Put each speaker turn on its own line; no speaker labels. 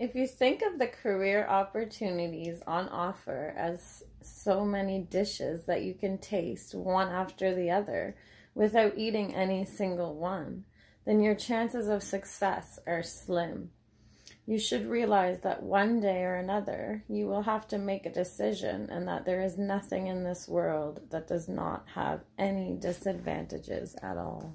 If you think of the career opportunities on offer as so many dishes that you can taste one after the other without eating any single one, then your chances of success are slim. You should realize that one day or another you will have to make a decision, and that there is nothing in this world that does not have any disadvantages at all.